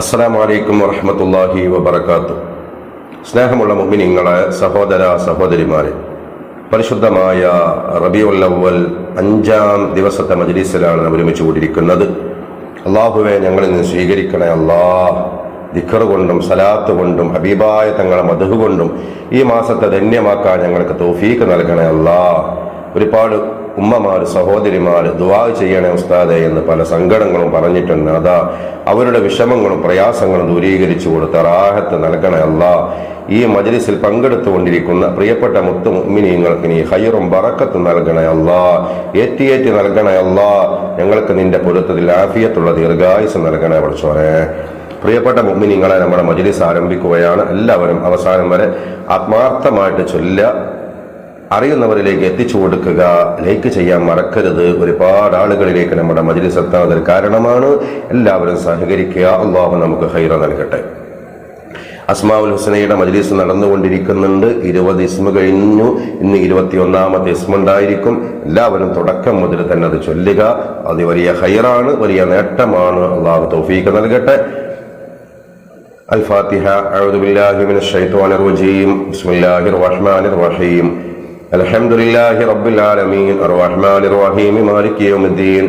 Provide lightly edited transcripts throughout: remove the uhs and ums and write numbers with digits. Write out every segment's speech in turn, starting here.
അസ്സലാമു അലൈക്കും വറഹ്മത്തുള്ളാഹി വബറകാതുഹു. സ്നേഹമുള്ള മുഅ്മിനീങ്ങളെ, സഹോദര സഹോദരിമാരെ, പരിശുദ്ധമായ റബീഉൽ അവ്വൽ 5-ാം ദിവസത്തെ മജ്‌ലിസിലാണ് നാം ഒരുമിച്ച് കൂടിയിരിക്കുന്നത്. അല്ലാഹുവേ, ഞങ്ങളിൽ നിന്ന് സ്വീകരിക്കണേ അല്ലാഹ്. ദിക്ർ കൊണ്ടും സലാത്ത് കൊണ്ടും ഹബീബായ തങ്ങളെ മദ്ഹ് കൊണ്ടും ഈ മാസത്തെ ധന്യമാക്കാൻ ഞങ്ങൾക്ക് തൗഫീഖ് നൽകണേ അല്ലാഹ്. ഒരുപാട് ഉമ്മമാർ, സഹോദരിമാർ ദുആ ചെയ്യണേ ഉസ്താദേ എന്ന് പല സങ്കടങ്ങളും പറഞ്ഞിട്ടുണ്ട്. അതാ അവരുടെ വിഷമങ്ങളും പ്രയാസങ്ങളും ദൂരീകരിച്ചു കൊടുത്ത റാഹത്ത് നൽകണേ അല്ലാഹ്. ഈ മജ്‌ലിസിൽ പങ്കെടുത്തുകൊണ്ടിരിക്കുന്ന പ്രിയപ്പെട്ട മുത്തു മുഅ്മിനീങ്ങൾക്ക് നീ ഖൈറും ബറക്കത്തും നൽകണേ അല്ലാഹ്. ഏറ്റി നൽകണേ അല്ലാഹ്. ഞങ്ങൾക്ക് നിന്റെ പൊരുത്തത്തിൽ ആഫിയത്തുള്ള ദീർഘായുസ് നൽകണേ പടച്ചോനെ. പ്രിയപ്പെട്ട മുഅ്മിനീങ്ങളെ, നമ്മുടെ മജ്‌ലിസ് ആരംഭിക്കുകയാണ്. എല്ലാവരും അവസാനം വരെ ആത്മാർത്ഥമായിട്ട് അറിയുന്നവരിലേക്ക് എത്തിച്ചു കൊടുക്കുക. ലൈക്ക് ചെയ്യാൻ മറക്കരുത്. ഒരുപാട് ആളുകളിലേക്ക് നമ്മുടെ മജ്‌ലിസ് എത്താൻ കാരണമാണ്. എല്ലാവരും സഹകരിക്കുക. അല്ലാഹു നമുക്ക് ഖൈറ നൽകട്ടെ. അസ്മാഉൽ ഹുസ്നയുടെ മജ്‌ലിസ് നടന്നുകൊണ്ടിരിക്കുന്നുണ്ട്. 20 ഇസ്മ കഴിഞ്ഞു. ഇന്ന് 21ാമത്തെ ഇസ്മ ഉണ്ടായിരിക്കും. എല്ലാവരും തുടക്കം മുതൽ തന്നെ അത് ചൊല്ലുക. അത് വലിയ ഖൈറാണ്, വലിയ നേട്ടമാണ്. അല്ലാഹു തൗഫീഖ് നൽകട്ടെ. الفاتحة. أعوذ بالله من الشيطان الرجيم. بسم الله الرحمن الرحيم. الحمد لله رب العالمين الرحمن الرحيم مالك يوم الدين.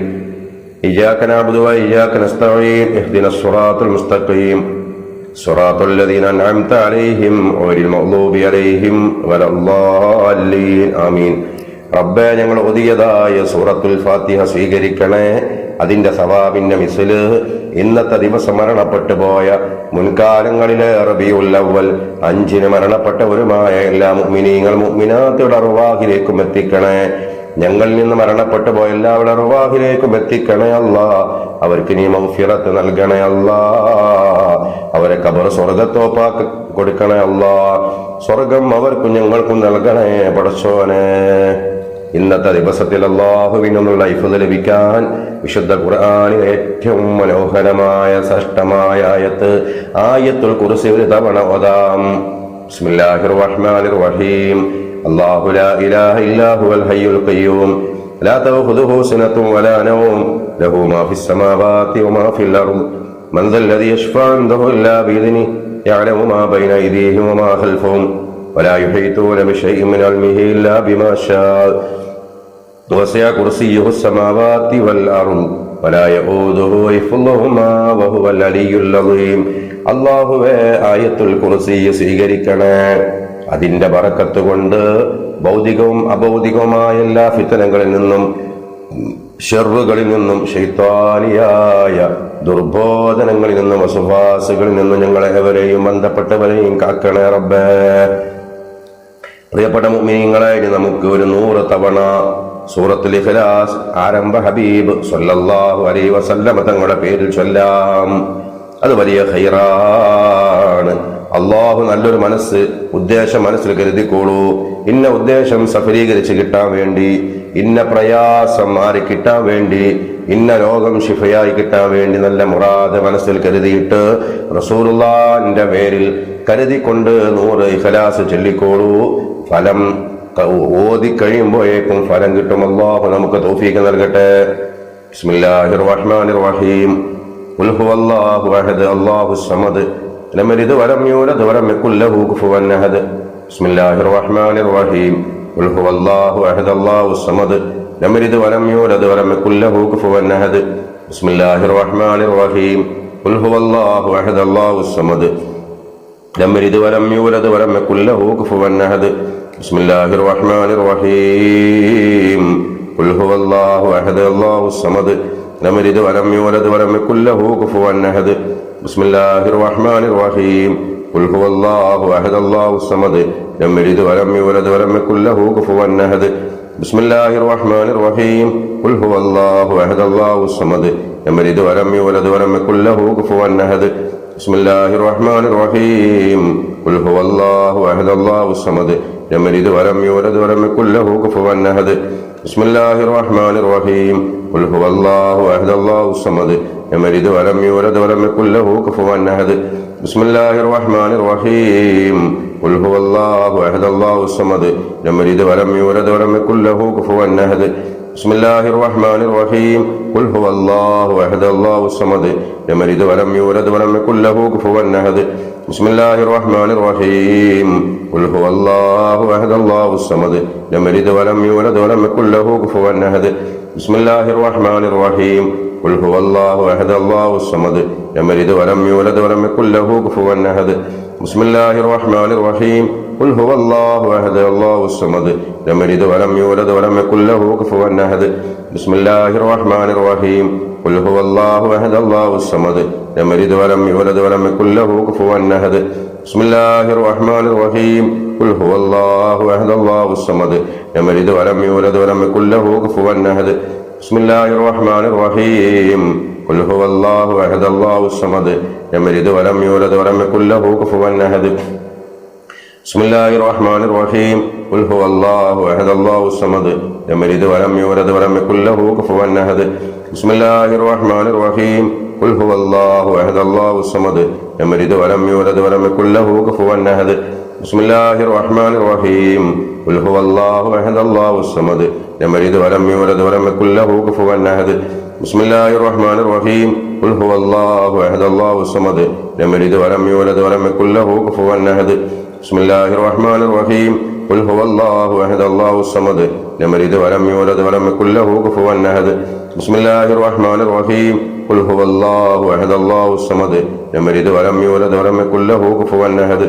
إياك نعبد وإياك نستعين. اهدنا الصراط المستقيم صراط الذين أنعمت عليهم غير المغضوب عليهم ولا الضالين. آمين. റബ്ബേ, ഞങ്ങൾ ഓതിയതായ സൂറത്തുൽ ഫാത്തിഹ സ്വീകരിക്കണേ. അതിന്റെ സവാബിന്റെ മിസ്ല് ഇന്നത്തെ ദിവസം മരണപ്പെട്ടു പോയ മുൻകാലങ്ങളിലെ റബീഉൽ അവ്വൽ 5-ന് മരണപ്പെട്ടവരുമായ എല്ലാ മുഅ്മിനീങ്ങൾ മുഅ്മിനാത്തുകളുടെ അർവാഹിലേക്കും എത്തിക്കണേ. ഞങ്ങളിൽ നിന്ന് മരണപ്പെട്ടു പോയ എല്ലാവരുടെ അർവാഹിലേക്കും എത്തിക്കണേ അല്ലാഹ്. അവർക്ക് നീ മഗ്ഫിറത്ത് നൽകണേ അല്ലാഹ്. അവരെ ഖബർ സ്വർഗ്ഗത്തോപ്പാക്കി കൊടുക്കണേ അല്ലാഹ്. സ്വർഗം അവർക്കും ഞങ്ങൾക്കും നൽകണേ പടച്ചോനെ. ഇന്നത്തെ ദിവസത്തിൽ അല്ലാഹുവിനുള്ള ഇഫ്ദ് ലഭിക്കാൻ വിശുദ്ധ ഖുർആനിലെ ഏറ്റവും മനോഹരമായ ശ്രേഷ്ഠമായ ആയത്തുൽ കുർസി ഒരു തവണ ഓതാം. ബിസ്മില്ലാഹിർ റഹ്മാനിർ റഹീം. അല്ലാഹു ലാ ഇലാഹ ഇല്ലാ ഹുവൽ ഹയ്യുൽ ഖയ്യൂം ലാ തഅഖുദുഹു സിനത്തുൻ വലാ നൗം ലഹു മാ ഫിസ് സമാവാതി വമാ ഫിൽ അർദ് മൻ ദല്ലദീ യശ്ഫഉ ഇൻദഹു ഇല്ലാ ബിഇذനിഹി യഅലമു മാ ബൈന അയ്ദീഹിം വമാ ഖൽഫഹും വലാ യുഹീതൂന ബിശൈഇൻ മിൻ ഇൽമിഹി ഇല്ലാ ബിമാ ശാഅ വസിഅ കുർസിയ്യുഹു സ്സമാവാതി വൽ അർദ് വലാ യഊദുഹു ഹിഫ്ളുഹുമാ വഹുവൽ അലിയ്യുൽ അളീം. അല്ലാഹുവേ, ആയത്തുൽ കുർസി സ്വീകരിക്കണേ. അതിന്റെ ബറക്കത്ത് കൊണ്ട് ഭൗതികവും അഭൗതികവുമായ എല്ലാ ഫിത്നകളിൽ നിന്നും, ഷർറുകളിൽ നിന്നും, ശൈത്താനിയായ ദുർബോധനങ്ങളിൽ നിന്നും, വസ്വാസുകളിൽ നിന്നും ഞങ്ങളെ എവരെയും ബന്ധപ്പെട്ടവരെയും കാക്കണേ റബ്ബേ. പ്രിയപ്പെട്ട മുഅ്മിനീങ്ങളെ, ഇനി നമുക്ക് ഒരു 100 തവണ സൂറത്തുൽ ഇഖ്ലാസ് ആരംഭ ഹബീബ് സ്വല്ലല്ലാഹു അലൈഹി വസല്ലം തങ്ങളുടെ പേരിൽ ചൊല്ലാം. അത് വലിയ ഖൈറാണ്. അള്ളാഹു നല്ലൊരു ഉദ്ദേശം മനസ്സിൽ കരുതിക്കോളൂ. ഇന്ന ഉദ്ദേശം സഫലീകരിച്ച് കിട്ടാൻ വേണ്ടി, ഇന്ന പ്രയാസം മാറി കിട്ടാൻ വേണ്ടി, ഇന്ന രോഗം ശിഫയായി കിട്ടാൻ വേണ്ടി നല്ല മുറാദ് മനസ്സിൽ കരുതിയിട്ട് റസൂലുള്ളാഹിന്റെ പേരിൽ കരുതിക്കൊണ്ട് 100 ഇഖ്ലാസ് ചൊല്ലിക്കോളൂ. ഫലം ഓതി കഴിയുമ്പോഴേക്കും ഫലം കിട്ടും. അല്ലാഹു നമുക്ക് തൗഫീഖ് നൽകട്ടെ. ബിസ്മില്ലാഹിർ റഹ്മാനിർ റഹീം. ഖുൽ ഹുവല്ലാഹു അഹദ് അല്ലാഹുസ് സമദ് ലം യലിദ് വലം യൂലദ് വലം യകുൽ ലഹു കുഫുവൻ അഹദ്. ബിസ്മില്ലാഹിർ റഹ്മാനിർ റഹീം. ഖുൽ ഹുവല്ലാഹു അഹദ് അല്ലാഹുസ് സമദ് ലം യലിദ് വലം യൂലദ് വലം യകുൽ ലഹു കുഫുവൻ അഹദ്. ബിസ്മില്ലാഹിർ റഹ്മാനിർ റഹീം. ഖുൽ ഹുവല്ലാഹു അഹദ് അല്ലാഹുസ് സമദ് ലം യലിദ് വലം യൂലദ് വലം യകുൽ ലഹു കുഫുവൻ അഹദ്. ബിസ്മില്ലാഹിർ റഹ്മാനിർ റഹീം. ഖുൽ ഹുവല്ലാഹു അഹദ് അല്ലാഹുസ് സമദ് ലം യലിദ് വലം യൂലദ് വലം യകുൽ ലഹു കുഫുവൻ അഹദ്. ബിസ്മില്ലാഹിർ റഹ്മാനിർ റഹീം. ഖുൽ ഹുവല്ലാഹു അഹദ് അല്ലാഹുസ് സമദ് ലം യലിദ് വലം യൂലദ് വലം യകുൽ ലഹു കുഫുവൻ അഹദ്. ബിസ്മില്ലാഹിർ റഹ്മാനിർ റഹീം. ഖുൽ ഹുവല്ലാഹു അഹദ് അല്ലാഹുസ് സമദ് ലം യലിദ് വലം യൂലദ് വലം യകുൽ ലഹു കുഫുവൻ അഹദ്. ബിസ്മില്ലാഹിർ റഹ്മാനിർ റഹീം. ഖുൽ ഹുവല്ലാഹു അഹദ് അല്ലാഹുസ് സമദ് ലം യലിദ് വലം യൂലദ് വലം യകുൽ ലഹു കുഫുവൻ അഹദ്. ബിസ്മില്ലാഹിർ റഹ്മാനിർ റഹീം. ഖുൽ ഹുവല്ലാഹു അഹദ് അല്ലാഹുസ് സമദ് ലം യലിദ് വലം യൂലദ് വലം യകുൽ ലഹു കുഫുവൻ അഹദ്. ബിസ്മില്ലാഹിർ റഹ്മാനിർ റഹീം. ഖുൽ ഹുവല്ലാഹു അഹദ് അല്ലാഹുസ് സമദ് ലം യലിദ് വലം യൂലദ് വലം യകുൽ ലഹു കുഫുവൻ അഹദ്. ബിസ്മില്ലാഹിർ റഹ്മാനിർ റഹീം. ഖുൽ ഹുവല്ലാഹു അഹദ് അല്ലാഹുസ് സമദ് ലം യലിദ് വലം യൂലദ് വലം യകുൽ كفوا أحد بسم الله الرحمن الرحيم قل هو الله أحد الله الصمد لم يلد ولم يولد ولم يكن له كفوا أحد بسم الله الرحمن الرحيم قل هو الله أحد الله الصمد لم يلد ولم يولد ولم يكن له كفوا أحد بسم الله الرحمن الرحيم قل هو الله أحد الله الصمد لم يلد ولم يولد ولم يكن له كفوا أحد بسم الله الرحمن الرحيم قل هو الله أحد الله الصمد لم يلد ولم يولد ولم يكن له كفوا أحد بسم الله الرحمن الرحيم قل هو الله أحد الله الصمد لم يلد ولم يولد ولم يكن له كفوا أحد بسم الله الرحمن الرحيم قل هو الله أحد الله الصمد لم يلد ولم يولد ولم يكن له كفوا أحد بسم الله الرحمن الرحيم قل هو الله أحد الله الصمد لم يلد ولم يولد ولم يكن له كفوا أحد بسم الله الرحمن الرحيم قل هو الله أحد الله الصمد لم يلد ولم يولد ولم يكن له كفوا أحد بسم الله الرحمن الرحيم قل هو الله أحد الله الصمد لم يلد ولم يولد ولم يكن له كفوا أحد بسم الله الرحمن الرحيم قل هو الله أحد الله الصمد لم يلد ولم يولد ولم يكن له كفوا أحد بسم الله الرحمن الرحيم قل هو الله أحد الله الصمد لم يلد ولم يولد ولم يكن له كفوا أحد بسم الله الرحمن الرحيم قل هو الله أحد الله الصمد لم يلد ولم يولد ولم يكن له كفوا أحد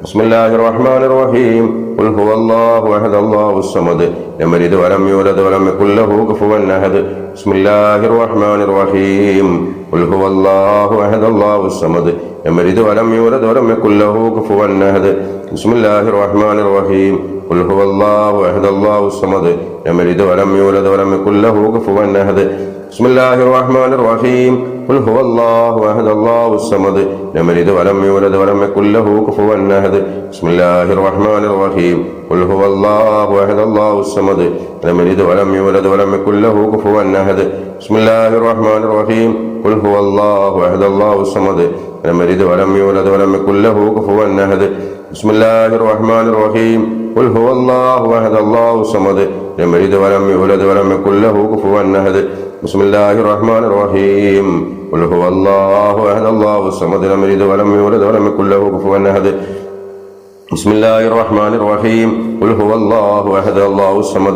بسم الله الرحمن الرحيم قل هو الله أحد الله الصمد لم يلد ولم يولد ولم يكن له كفوا أحد بسم الله الرحمن الرحيم قل هو الله أحد الله الصمد لم يلد ولم يولد ولم يكن له كفوا أحد بسم الله الرحمن الرحيم قل هو الله أحد الله الصمد لم يلد ولم يولد ولم يكن له كفوا أحد بسم الله الرحمن الرحيم قل هو الله أحد الله الصمد لم يلد ولم يولد ولم يكن له كفوا أحد بسم الله الرحمن الرحيم قل هو الله أحد الله الصمد لم يلد ولم يولد ولم يكن له كفوا أحد بسم الله الرحمن الرحيم قل هو الله أحد الله الصمد لم يلد ولم يولد ولم يكن له كفوا أحد بسم الله الرحمن الرحيم قل هو الله أحد الله الصمد لم يلد ولم يولد ولم يكن له كفوا أحد بسم الله الرحمن الرحيم قل هو الله أحد الله الصمد لم يلد ولم يولد ولم يكن له كفوا أحد بسم الله الرحمن الرحيم قل هو الله أحد الله الصمد لم يلد ولم يولد ولم يكن له كفوا أحد بسم الله الرحمن الرحيم قل هو الله أحد الله الصمد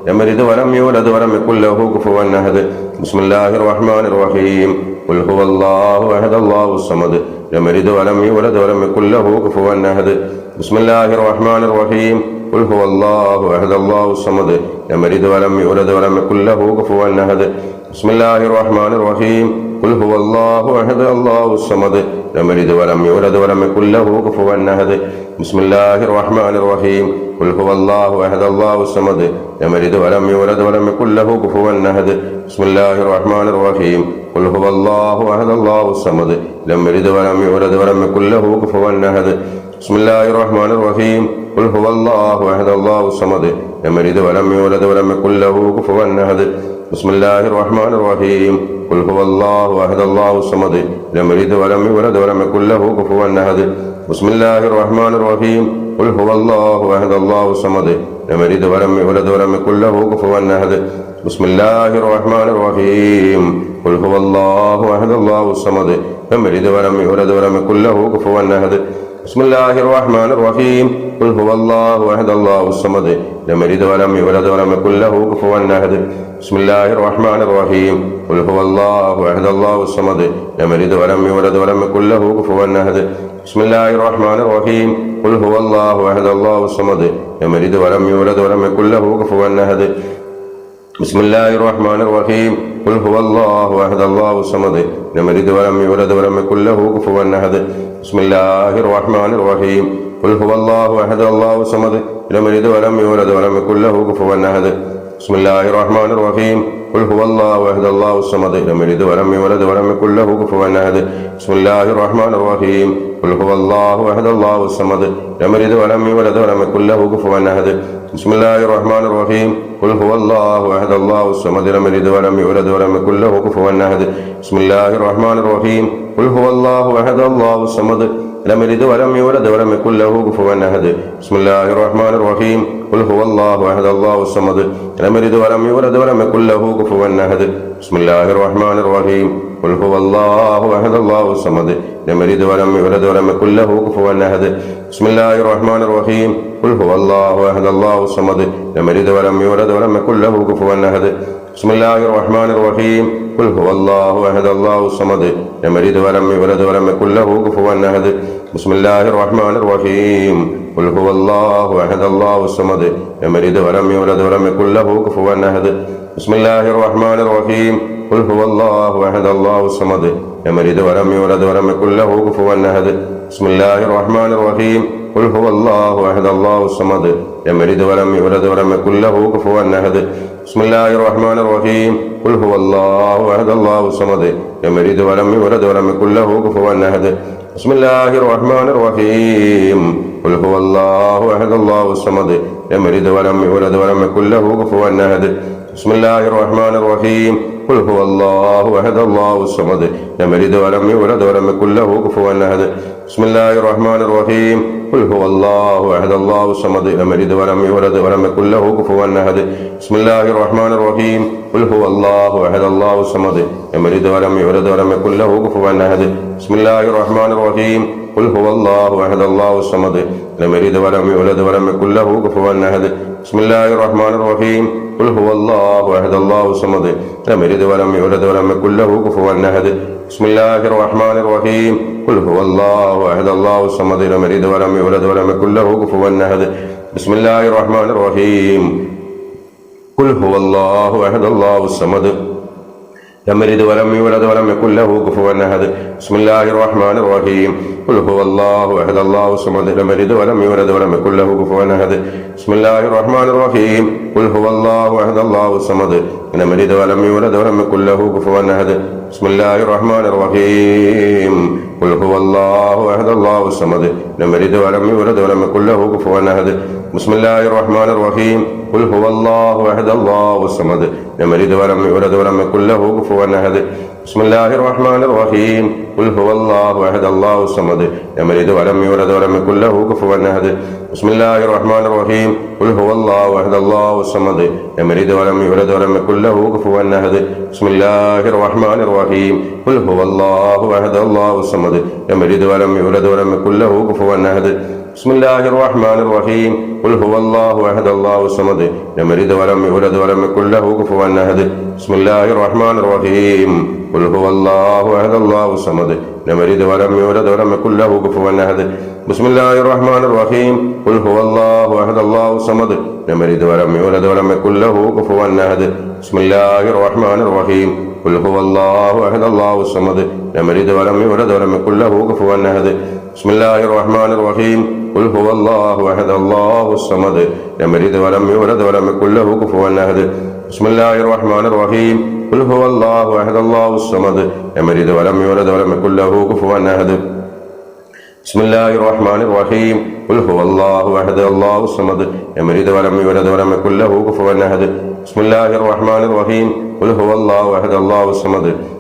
لم يلد ولم يولد ولم يكن له كفوا أحد بسم الله الرحمن الرحيم قل هو الله أحد الله الصمد لم يلد ولم يولد ولم يكن له كفوا أحد بسم الله الرحمن الرحيم قل هو الله أحد الله الصمد لم يلد ولم يولد ولم يكن له كفوا أحد بسم الله الرحمن الرحيم قل هو الله أحد الله الصمد لم يلد ولم يولد ولم يكن له كفوا أحد بسم الله الرحمن الرحيم قل هو الله أحد الله الصمد لم يلد ولم يولد ولم يكن له كفوا أحد بسم الله الرحمن الرحيم قل هو الله أحد الله الصمد لم يلد ولم يولد ولم يكن له كفوا أحد بسم الله الرحمن الرحيم قل هو الله أحد الله الصمد لم يلد ولم يولد ولم يكن له كفوا أحد بسم الله الرحمن الرحيم قل هو الله أحد الله الصمد لم يلد ولم يولد ولم يكن له كفوا أحد بسم الله الرحمن الرحيم قل هو الله أحد الله الصمد لم يلد ولم يولد ولم يكن له كفوا أحد بسم الله الرحمن الرحيم قل هو الله أحد الله الصمد لم يلد ولم يولد ولم يكن له كفوا أحد بسم الله الرحمن الرحيم قل هو الله أحد الله الصمد لم يلد ولم يولد ولم يكن له كفوا أحد بسم الله الرحمن الرحيم قل هو الله أحد الله الصمد لم يلد ولم يولد ولم يكن له كفوا أحد بسم الله الرحمن الرحيم قل هو الله أحد الله الصمد لم يلد ولم يولد ولم يكن له كفوا أحد بسم الله الرحمن الرحيم قل هو الله أحد الله الصمد لم يلد ولم يولد ولم يكن له كفوا أحد بسم الله الرحمن الرحيم قل هو الله أحد الله الصمد لم يلد ولم يولد ولم يكن له كفوا أحد بسم الله الرحمن الرحيم قل هو الله أحد الله الصمد لم يلد ولم يولد ولم يكن له كفوا أحد بسم الله الرحمن الرحيم قل هو الله أحد الله الصمد لم يلد ولم يولد ولم يكن له كفوا أحد بسم الله الرحمن الرحيم قل هو الله أحد الله الصمد لم يلد ولم يولد ولم يكن له كفوا أحد بسم الله الرحمن الرحيم قل هو الله أحد الله الصمد لم يلد ولم يولد ولم يكن له كفوا أحد بسم الله الرحمن الرحيم قل هو الله أحد الله الصمد لم يلد ولم يولد ولم يكن له كفوا أحد بسم الله الرحمن الرحيم قل هو الله أحد الله الصمد لم يلد ولم يولد ولم يكن له كفوا أحد بسم الله الرحمن الرحيم قل هو الله أحد الله الصمد لم يلد ولم يولد ولم يكن له كفوا أحد بسم الله الرحمن الرحيم قل هو الله أحد الله الصمد لم يلد ولم يولد ولم يكن له كفوا أحد بسم الله الرحمن الرحيم قل هو الله أحد الله الصمد لم يلد ولم يولد ولم يكن له كفوا أحد بسم الله الرحمن الرحيم قل هو الله أحد الله الصمد لم يلد ولم يولد ولم يكن له كفوا أحد بسم الله الرحمن الرحيم قل هو الله أحد الله الصمد لم يلد ولم يولد ولم يكن له كفوا أحد بسم الله الرحمن الرحيم قل هو الله أحد الله الصمد لم يلد ولم يولد ولم يكن له كفوا أحد بسم الله الرحمن الرحيم قل هو الله أحد الله الصمد لم يلد ولم يولد ولم يكن له كفوا أحد بسم الله الرحمن الرحيم قل هو الله أحد الله الصمد لم يلد ولم يولد ولم يكن له كفوا أحد بسم الله الرحمن الرحيم قل هو الله أحد الله الصمد لم يلد ولم يولد ولم يكن له كفوا أحد بسم الله الرحمن الرحيم قل هو الله أحد الله الصمد لم يلد ولم يولد ولم يكن له كفوا أحد بسم الله الرحمن الرحيم قل هو الله أحد الله الصمد لم يلد ولم يولد ولم يكن له كفوا أحد بسم الله الرحمن الرحيم قل هو الله أحد الله الصمد لم يلد ولم يولد ولم يكن له كفوا أحد بسم الله الرحمن الرحيم قل هو الله أحد الله الصمد لم يلد ولم يولد ولم يكن له كفوا أحد بسم الله الرحمن الرحيم قل هو الله أحد الله الصمد لم يلد ولم يولد ولم يكن له كفوا أحد بسم الله الرحمن الرحيم قل هو الله أحد الله الصمد لم يلد ولم يولد ولم يكن له كفوا أحد بسم الله الرحمن الرحيم قل هو الله أحد الله الصمد لم يلد ولم يولد ولم يكن له كفوا أحد بسم الله الرحمن الرحيم قل هو الله أحد الله الصمد لم يلد ولم يولد ولم يكن له كفوا أحد بسم الله الرحمن الرحيم قل هو الله أحد الله الصمد لم يلد ولم يولد ولم يكن له كفوا أحد بسم الله الرحمن الرحيم قل هو الله أحد الله الصمد لم يلد ولم يولد ولم يكن له كفوا أحد بسم الله الرحمن الرحيم قل هو الله أحد الله الصمد لم يلد ولم يولد ولم يكن له كفوا أحد بسم الله الرحمن الرحيم قل هو الله أحد الله الصمد لم يلد ولم يولد ولم يكن له كفوا أحد بسم الله الرحمن الرحيم قل هو الله أحد الله الصمد لم يلد ولم يولد ولم يكن له كفوا أحد بسم الله الرحمن الرحيم قل هو الله أحد الله الصمد لم يلد ولم يولد ولم يكن له كفوا أحد بسم الله الرحمن الرحيم قل هو الله أحد الله الصمد لم يلد ولم يولد ولم يكن له كفوا أحد بسم الله الرحمن الرحيم قل هو الله أحد الله الصمد لم يلد ولم يولد ولم يكن له كفوا أحد بسم الله الرحمن الرحيم قل هو الله أحد الله الصمد لم يلد ولم يولد ولم يكن له كفوا أحد بسم الله الرحمن الرحيم قل هو الله أحد الله الصمد لم يلد ولم يولد ولم يكن له كفوا أحد بسم الله الرحمن الرحيم قل هو الله أحد الله الصمد لم يلد ولم يولد ولم يكن له كفوا أحد بسم الله الرحمن الرحيم قل هو الله أحد الله الصمد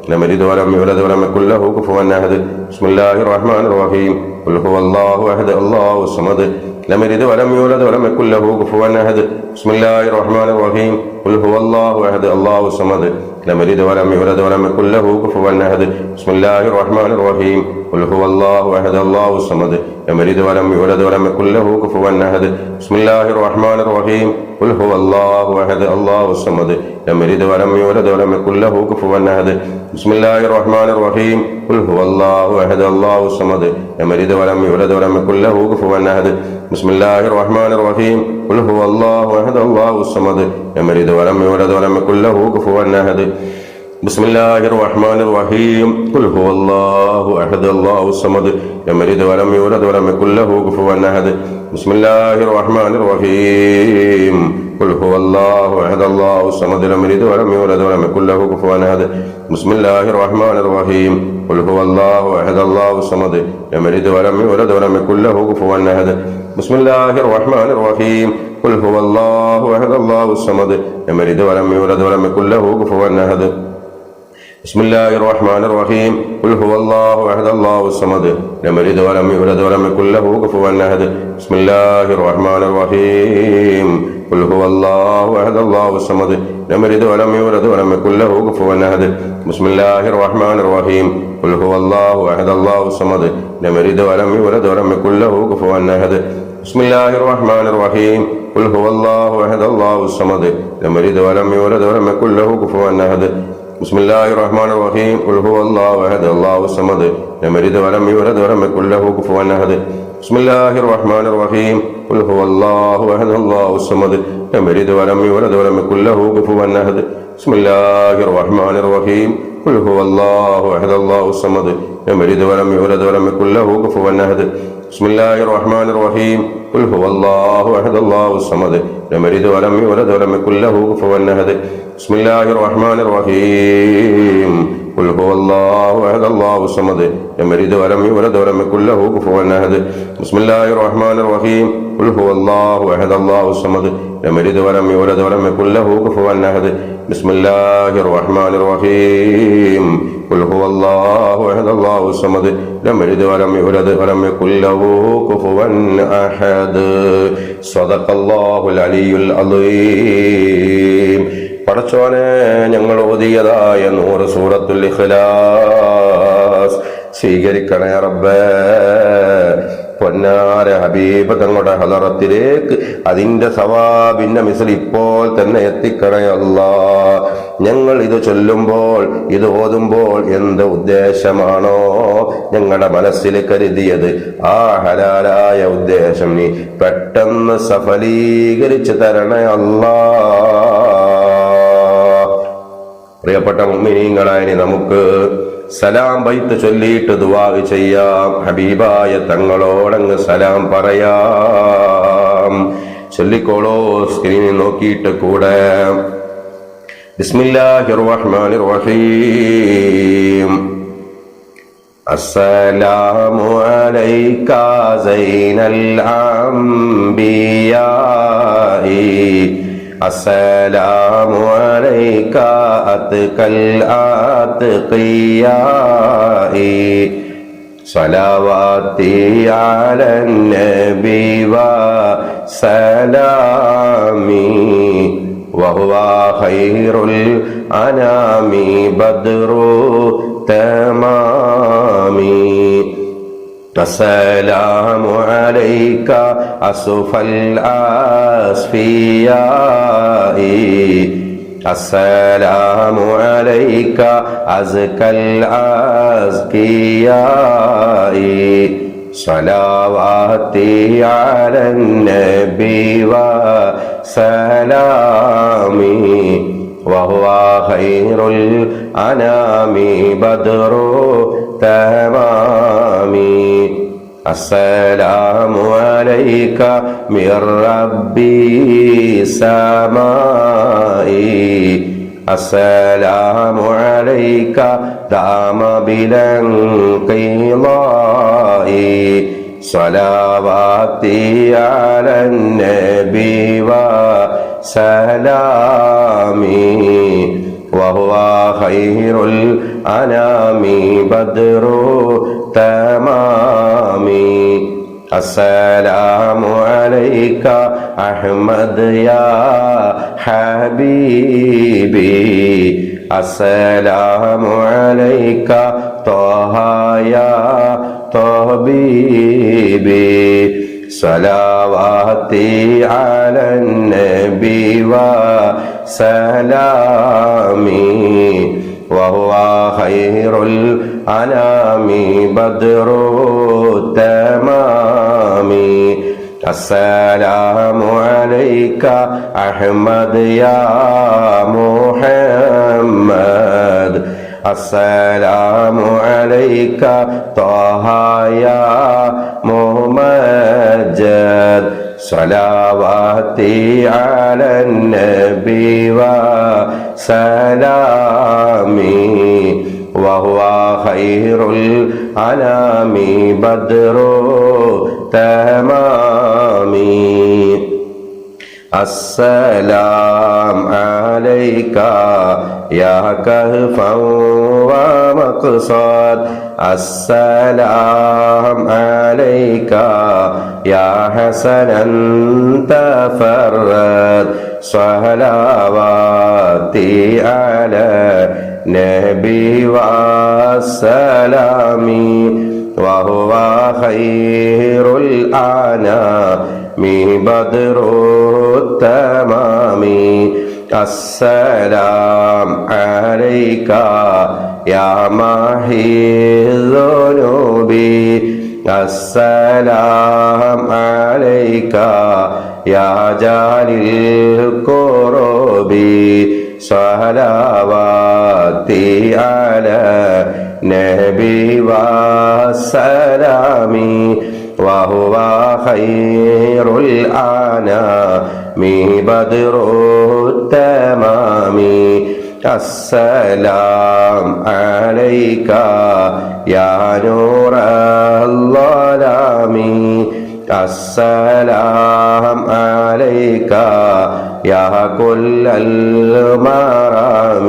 لم يلد ولم يولد ولم يكن له كفوا أحد بسم الله الرحمن الرحيم قل هو الله أحد الله الصمد لم يلد ولم يولد ولم يكن له كفوا أحد بسم الله الرحمن الرحيم قل هو الله أحد الله الصمد لم يلد ولم يولد ولم يكن له كفوا أحد بسم الله الرحمن الرحيم قل هو الله أحد الله الصمد لم يلد ولم يولد ولم يكن له كفوا أحد بسم الله الرحمن الرحيم قل هو الله أحد الله الصمد لم يلد ولم يولد ولم يكن له كفوا أحد بسم الله الرحمن الرحيم قل هو الله أحد الله الصمد لم يلد ولم يولد ولم يكن له كفوا أحد بسم الله الرحمن الرحيم قل هو الله أحد الله الصمد لم يلد ولم يولد ولم يكن له كفوا أحد بسم الله الرحمن الرحيم قل هو الله أحد الله الصمد لم يلد ولم يولد ولم يكن له كفوا أحد بسم الله الرحمن الرحيم قل هو الله أحد الله الصمد لم يلد ولم يولد ولم يكن له كفوا أحد بسم الله الرحمن الرحيم قل هو الله أحد الله الصمد لم يلد ولم يولد ولم يكن له كفوا أحد بسم الله الرحمن الرحيم قل هو الله أحد الله الصمد لم يلد ولم يولد ولم يكن له كفوا أحد بسم الله الرحمن الرحيم قل هو الله أحد الله الصمد لم يلد ولم يولد ولم يكن له كفوا أحد بسم الله الرحمن الرحيم قل هو الله أحد الله الصمد لم يلد ولم يولد ولم يكن له كفوا أحد بسم الله الرحمن الرحيم قل هو الله أحد الله الصمد لم يلد ولم يولد ولم يكن له كفوا أحد بسم الله الرحمن الرحيم قل هو الله أحد الله الصمد لم يلد ولم يولد ولم يكن له كفوا أحد بسم الله الرحمن الرحيم قل هو الله أحد الله الصمد لم يلد ولم يولد ولم يكن له كفوا أحد بسم الله الرحمن الرحيم قل هو الله أحد الله الصمد لم يلد ولم يولد ولم يكن له كفوا أحد بسم الله الرحمن الرحيم قل هو الله أحد الله الصمد لم يلد ولم يولد ولم يكن له كفوا أحد بسم الله الرحمن الرحيم قل هو الله أحد الله الصمد لم يلد ولم يولد ولم يكن له كفوا أحد بسم الله الرحمن الرحيم قل هو الله أحد الله الصمد لم يلد ولم يولد ولم يكن له كفوا أحد بسم الله الرحمن الرحيم قل هو الله أحد الله الصمد لم يلد ولم يولد ولم يكن له كفوا أحد صدق الله العلي العظيم. പടച്ചോനെ, ഞങ്ങൾ ഓതിയതായ 100 സൂറത്തുൽ ഇഖ്ലാസ് സ്വീകരിക്കണേ റബ്ബേ. പൊന്നാര ഹബീബ് തങ്ങളുടെ ഹദറത്തിലേക്ക് അതിന്റെ സവാബിന്റെ മിസ്ൽ ഇപ്പോൾ തന്നെ എത്തിക്കണേ അല്ലാ. ഞങ്ങൾ ഇത് ചൊല്ലുമ്പോൾ, ഇത് ഓതുമ്പോൾ എന്ത് ഉദ്ദേശമാണോ ഞങ്ങളുടെ മനസ്സിൽ കരുതിയത്, ആ ഹലാലായ ഉദ്ദേശം നീ പെട്ടെന്ന് സഫലീകരിച്ച് തരണേ അല്ലാ. പ്രിയപ്പെട്ട മുഅ്മിനീങ്ങളായ നമുക്ക് സലാം ബൈത്ത് ചൊല്ലിയിട്ട് ദുആ ചെയ്യാം. ഹബീബായ തങ്ങളോടങ്ങ് സലാം പറയാം. ചൊല്ലിക്കോളോ, സ്ക്രീനിൽ നോക്കിയിട്ട് കൂടെ. ബിസ്മില്ലാഹിർ റഹ്മാനിർ റഹീം. അസ്സലാമു അലൈക സൈനൽ അംബിയാഇ അസ്സലാമു അലൈക അത്കൽ അത്ഖിയാഇ സ്വലവാതി അലൻ നബി വ സലാമി വഹുവ ഖൈറുൽ അനാമി ബദ്റു തമാമി അസ്സലാമു അലൈക അസ്ഫൽ അസ്ഫിയാഇ അസ്സലാമു അലൈക അസ്കൽ അസ്കിയാഇ സ്വലവാതി അലൻ നബി വ സലാമി വഹുവ ഖൈറുൽ അനാമി ബദ്റു തമാമി അസ്സലാമു അലൈക മിർ റബ്ബി സമായി അസ്സലാമു അലൈക ദാമ ബിലൻ ഖിളായി സ്വലവാതി അലൻ നബി വ സലാമി വഹുവ ഖൈറുൽ അനാമി ബദ്റു തമാമി അസ്സലാമു അലൈക അഹ്മദ് യാ ഹബീബി അസ്സലാമു അലൈക ത്വഹ യാ തഹബീബി സ്വലവാതി അലൻ നബി വ സലാമി വഹുവ ഖൈറുൽ അനാമി ബദ്റു തമാമി അസ്സലാമു അലൈക അഹ്മദ് യാ മുഹമ്മദ് അസ്സലാമു അലൈക ത്വഹ യാ മുമജ്ജദ് സ്വലവാതി അലൻ നബി വ സലാമി വഹുവ ഖൈറുൽ അനാമി ബദ്റു തമാമി السلام عليك يا كهفا ومقصد السلام عليك يا حسنا تفرد صلواتي على نبي والسلام وهو خير الأنام بدر التمام السلام عليك يا محي الذنوب السلام عليك يا جليل القرب صلواتي على نبي والسلام وهو خير الأنام بدر التمام السلام عليك يا نور الظلام السلام عليك يا كل المرام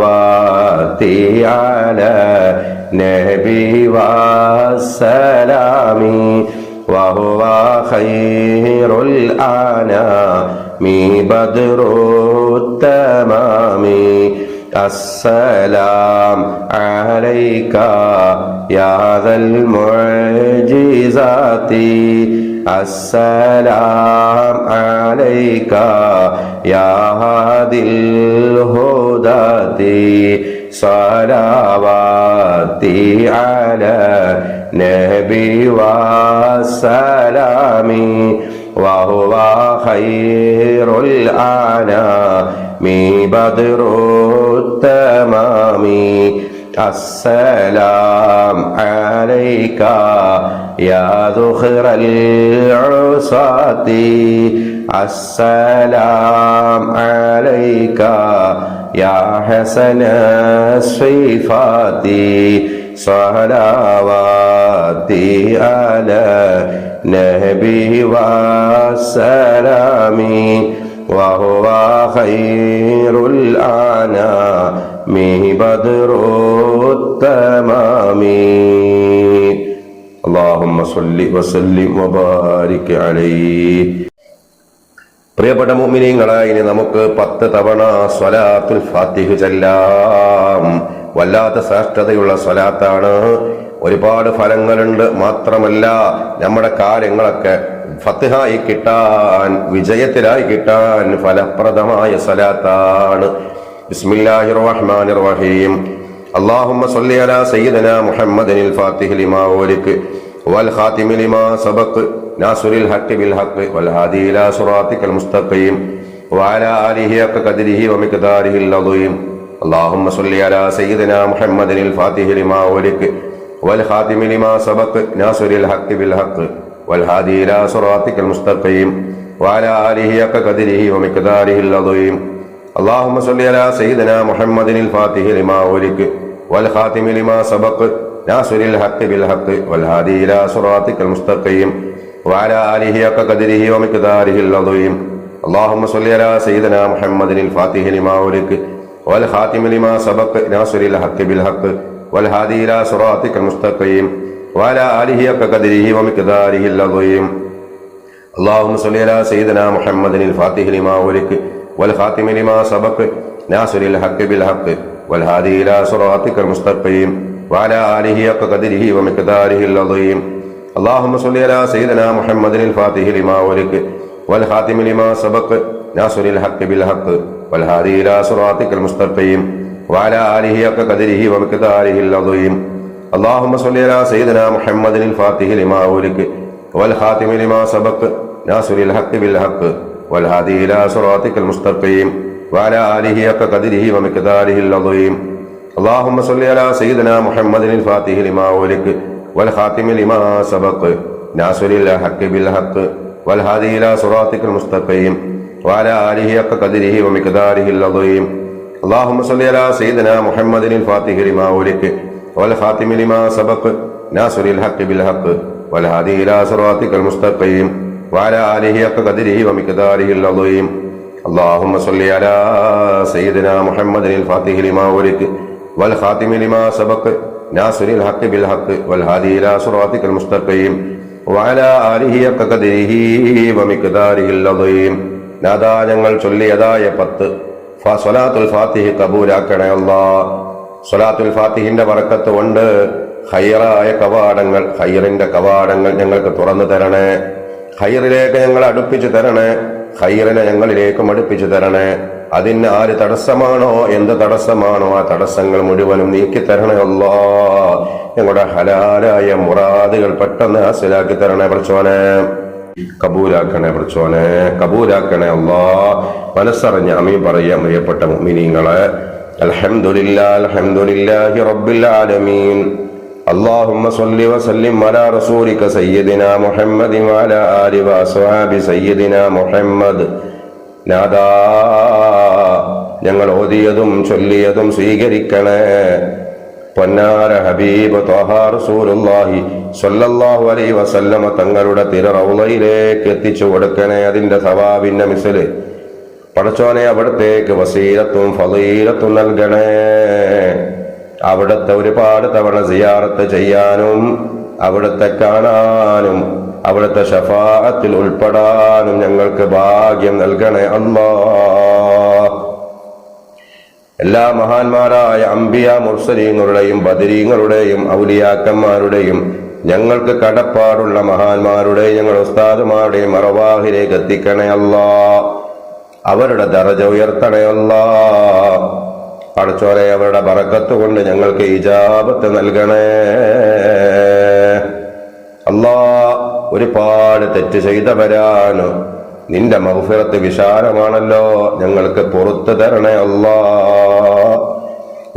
صلواتي على نبي والسلام وهو خير الأنام بدر التمام السلام عليك يا ذا المعجزات السلام عليك يا هادي الهداة صلواتي على نبي والسلام وهو خير الأنام بدر التمام السلام عليك يا ذخر العصاة السلام عليك يا حسن الصفات صلواتي على نبي والسلام وهو خير الأنام بدر التمام اللهم صل وسلم وبارك عليه. പ്രിയപ്പെട്ട മുഅ്മിനീങ്ങളെ, ഇനി നമുക്ക് 10 തവണ സ്വലാത്തുൽ ഫാത്തിഹ് ചൊല്ലാം. വല്ലാത്ത ശ്രേഷ്ഠതയുള്ള സ്വലാത്താണ്. ഒരുപാട് ഫലങ്ങളുണ്ട്. മാത്രമല്ല നമ്മുടെ കാര്യങ്ങളൊക്കെ ഫത്ഹായി കിട്ടാൻ, വിജയത്തിലായി കിട്ടാൻ ഫലപ്രദമായ സ്വലാത്താണ്. ബിസ്മില്ലാഹിർ റഹ്മാനിർ റഹീം. അല്ലാഹുമ്മ സ്വല്ലി അലാ സയ്യിദിനാ മുഹമ്മദിനിൽ ഫാത്തിഹി ലിമാ ഉലിക വൽ ഖാതിമി ലിമാ സബഖ നാസിറിൽ ഹഖ് ബിൽ ഹഖ് വൽ ഹാദി ഇലാ സിറാത്തിക്കൽ മുസ്തഖീം വഅലാ ആലിഹി ഹഖ ഖദ്രിഹി വമിഖ്ദാരിഹിൽ അദീം. اللهم صل على سيدنا محمد الفاتح لما أغلق والخاتم لما سبق ناصر الحق بالحق والهادي إلى صراطك المستقيم وعلى آله حق قدره ومقداره العظيم. اللهم صل على سيدنا محمد الفاتح لما أغلق والخاتم لما سبق ناصر الحق بالحق والهادي إلى صراطك المستقيم وعلى آله حق قدره ومقداره العظيم. اللهم صل على سيدنا محمد الفاتح لما أغلق والخاتم لما سبق ناصر الحق بالحق والهادي إلى صراطك المستقيم وعلى آله حق قدره ومقداره العظيم. اللهم صل على سيدنا محمد الفاتح لما أغلق والخاتم لما سبق ناصر الحق بالحق والهادي إلى صراطك المستقيم وعلى آله حق قدره ومقداره العظيم. اللهم صل على سيدنا محمد الفاتح لما أغلق والخاتم لما سبق ناصر الحق بالحق والهادي إلى صراطك المستقيم وعلى آله حق قدره ومقداره العظيم. اللهم صل على سيدنا محمد الفاتح لما أغلق والخاتم لما سبق ناصر الحق بالحق والهادي إلى صراطك المستقيم وعلى آله حق قدره ومقداره العظيم. اللهم صل على سيدنا محمد الفاتح لما أغلق والخاتم لما سبق ناصر الحق بالحق والهادي إلى صراطك المستقيم وعلى آله حق قدره ومقداره العظيم. اللهم صل على سيدنا محمد الفاتح لما أغلق والخاتم لما سبق ناصر الحق بالحق والهادي إلى صراطك المستقيم وعلى آله حق قدره ومقداره العظيم. اللهم صل على سيدنا محمد الفاتح لما أغلق والخاتم لما سبق ناصر الحق بالحق والهادي إلى صراطك المستقيم വഅലാ ആലിഹി ഹഖ ഖദരിഹി വമിഖ്ദാരിഹിൽ അദീം. നാദാ ഞങ്ങൾ ചൊല്ലിയതായ 10 സ്വലാത്തുൽ ഫാത്തിഹ് കബൂലാക്കണേ അല്ലാഹ്. സ്വലാത്തുൽ ഫാത്തിഹിന്റെ ബറക്കത്ത് കൊണ്ട് ഖൈറായ കവാടങ്ങൾ, ഖൈറിന്റെ കവാടങ്ങൾ ഞങ്ങൾക്ക് തുറന്നു തരണേ. ഖൈറിലേക്ക് ഞങ്ങൾ അടുപ്പിച്ചു തരണേ. ഖൈറിനെ ഞങ്ങളിലേക്കും അടുപ്പിച്ചു തരണേ. അതിന് ആര് തടസ്സമാണോ, എന്ത് തടസ്സമാണോ, ആ തടസ്സങ്ങൾ മുഴുവനും നീക്കി തരണേ അല്ലാഹ്. ഞങ്ങളുടെ ഹലാലായ മുറാദുകൾ പെട്ടെന്ന് ഹാസിലാക്കി തരണേ പടച്ചോനെ. കബൂലാക്കണേ പടച്ചോനെ, കബൂലാക്കണേ അല്ലാഹ്. മനസ്സറിഞ്ഞ ആമീൻ പറയാം പ്രിയപ്പെട്ട മുഅ്മിനീങ്ങളെ. അൽഹംദുലില്ലാഹി അൽഹംദുലില്ലാഹി റബ്ബിൽ ആലമീൻ. اللهم صل وسلم على رسولك سيدنا محمد وعلى آله وأصحابه سيدنا محمد. നാദാ ഞങ്ങൾ ഓതിയതും ചൊല്ലിയതും സ്വീകരിക്കണേ. പൊന്നാര ഹബീബ് ത്വഹ റസൂലുള്ളാഹി സ്വല്ലല്ലാഹു അലൈഹി വസല്ലമ തങ്ങളുടെ തിരുറൗളയിലേക്ക് എത്തിച്ചു കൊടുക്കണേ. അതിന്റെ സവാബിന്റെ മിസ്ല് പടച്ചോനെ അവിടത്തേക്ക് വസീലത്തും ഫളീലത്തും നൽകണേ. അവിടുത്തെ ഒരുപാട് തവണ സിയാറത്ത് ചെയ്യാനും അവിടുത്തെ കാണാനും അവിടുത്തെ ശഫാഅത്തിൽ ഉൾപ്പെടാനും ഞങ്ങൾക്ക് ഭാഗ്യം നൽകണേ അല്ലാഹ്. എല്ലാ മഹാന്മാരായ അംബിയ മുർസലീങ്ങളുടെയും ബദരീങ്ങളുടെയും ഔലിയാക്കന്മാരുടെയും ഞങ്ങൾക്ക് കടപ്പാടുള്ള മഹാന്മാരുടെയും ഞങ്ങളുടെ ഉസ്താദുമാരുടെയും അർവാഹിലേക്ക് എത്തിക്കണേ അല്ലാഹ്. അവരുടെ ദറജ ഉയർത്തണേ അല്ലാഹ്. പടച്ചോനെ അവരുടെ ബറക്കത്ത് കൊണ്ട് ഞങ്ങൾക്ക് ഇജാബത്ത് നൽകണേ അല്ലാഹ്. ഒരുപാട് തെറ്റ് ചെയ്തവരാണ്. നിന്റെ മഗ്ഫിറത്ത് വിശാലമാണല്ലോ, ഞങ്ങൾക്ക് പുറത്തു തരണേ അല്ലാഹ്.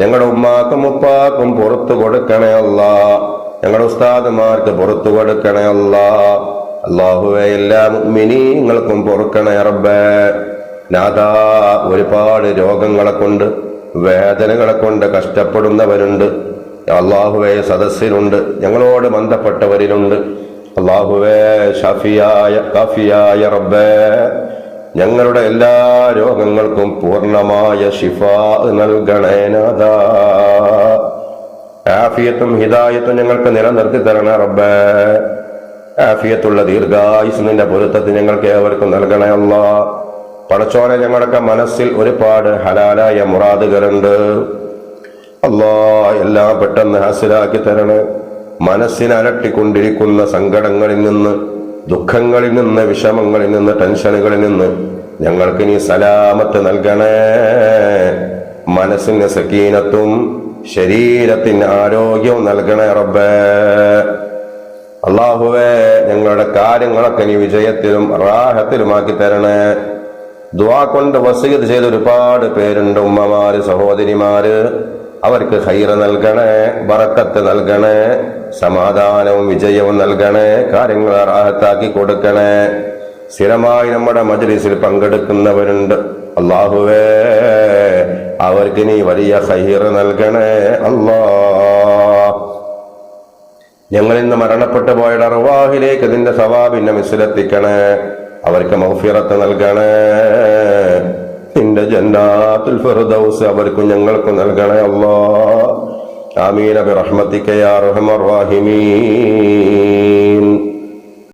ഞങ്ങളുടെ ഉമ്മാക്കും ഉപ്പാക്കും പുറത്തു കൊടുക്കണേ അല്ലാഹ്. ഞങ്ങളുടെ ഉസ്താദുമാർക്ക് പുറത്തു കൊടുക്കണേ അല്ലാഹ്. അല്ലാഹുവേ എല്ലാ മുഅ്മിനീങ്ങൾക്കും പൊറുക്കണേ റബ്ബേ. നാദാ ഒരുപാട് രോഗങ്ങളെ കൊണ്ട് വേദനകളെ കൊണ്ട് കഷ്ടപ്പെടുന്നവരുണ്ട് അല്ലാഹുവേ. സദസ്സിലുണ്ട്, ഞങ്ങളോട് ബന്ധപ്പെട്ടവരിലുണ്ട് അല്ലാഹുവേ. ഷഫിയായ കാഫിയായ റബ്ബേ, ഞങ്ങളുടെ എല്ലാ രോഗങ്ങൾക്കും പൂർണ്ണമായ ശിഫാ നൽകണേ നാദാ. ആഫിയത്തും ഹിദായത്തും ഞങ്ങൾക്ക് നിലനിർത്തി തരണേ റബ്ബേ. ആഫിയത്തുള്ള ദീർഘായുസ് നിന്റെ പൊരുത്തത്തിൽ ഞങ്ങൾക്ക് ഏവർക്കും നൽകണേ അല്ലാഹ്. പടച്ചോനെ ഞങ്ങളുടെ മനസ്സിൽ ഒരുപാട് ഹലാലായ മുറാദുകളുണ്ട് അല്ലാഹ്. എല്ലാം പെട്ടെന്ന് ഹാസിലാക്കി തരണേ. മനസ്സിനെ അലട്ടിക്കൊണ്ടിരിക്കുന്ന സങ്കടങ്ങളിൽ നിന്ന്, ദുഃഖങ്ങളിൽ നിന്ന്, വിഷമങ്ങളിൽ നിന്ന്, ടെൻഷനുകളിൽ നിന്ന് ഞങ്ങൾക്ക് നീ സലാമത്ത് നൽകണേ. മനസ്സിന് സക്കീനത്തും ശരീരത്തിന് ആരോഗ്യവും നൽകണേ റബ്ബേ. അല്ലാഹുവേ ഞങ്ങളുടെ കാര്യങ്ങളൊക്കെ നീ വിജയത്തിലും റാഹത്തിലുമാക്കി തരണേ. ദുആ കൊണ്ട് വസിയത്ത് ചെയ്ത ഒരുപാട് പേരുണ്ട്, ഉമ്മമാര്, സഹോദരിമാര്. അവർക്ക് ഖൈറ് നൽകണേ, ബറക്കത്ത് നൽകണേ, സമാധാനവും വിജയവും നൽകണേ, കാര്യങ്ങൾ റാഹത്താക്കി കൊടുക്കണേ. സ്ഥിരമായി നമ്മുടെ മജ്ലിസിൽ പങ്കെടുക്കുന്നവരുണ്ട് അല്ലാഹുവേ, അവർക്ക് നീ വലിയ ഖൈറ് നൽകണേ അല്ലാഹ്. ഞങ്ങളിൽ നിന്ന് മരണപ്പെട്ടു പോയ അർവാഹിലേക്ക് നിന്റെ സവാബിന്റെ മിസ്ലെത്തിക്കണേ. അവർക്ക് മഗ്ഫിറത്ത് നൽകണേ. നിന്റെ ജന്നാത്തുൽ ഫിർദൗസ് അവർക്കും ഞങ്ങൾക്കും നൽകണേ അല്ലാഹ്. ആമീൻ ബിറഹ്മതിക യാ അർഹമർ റഹീമീൻ.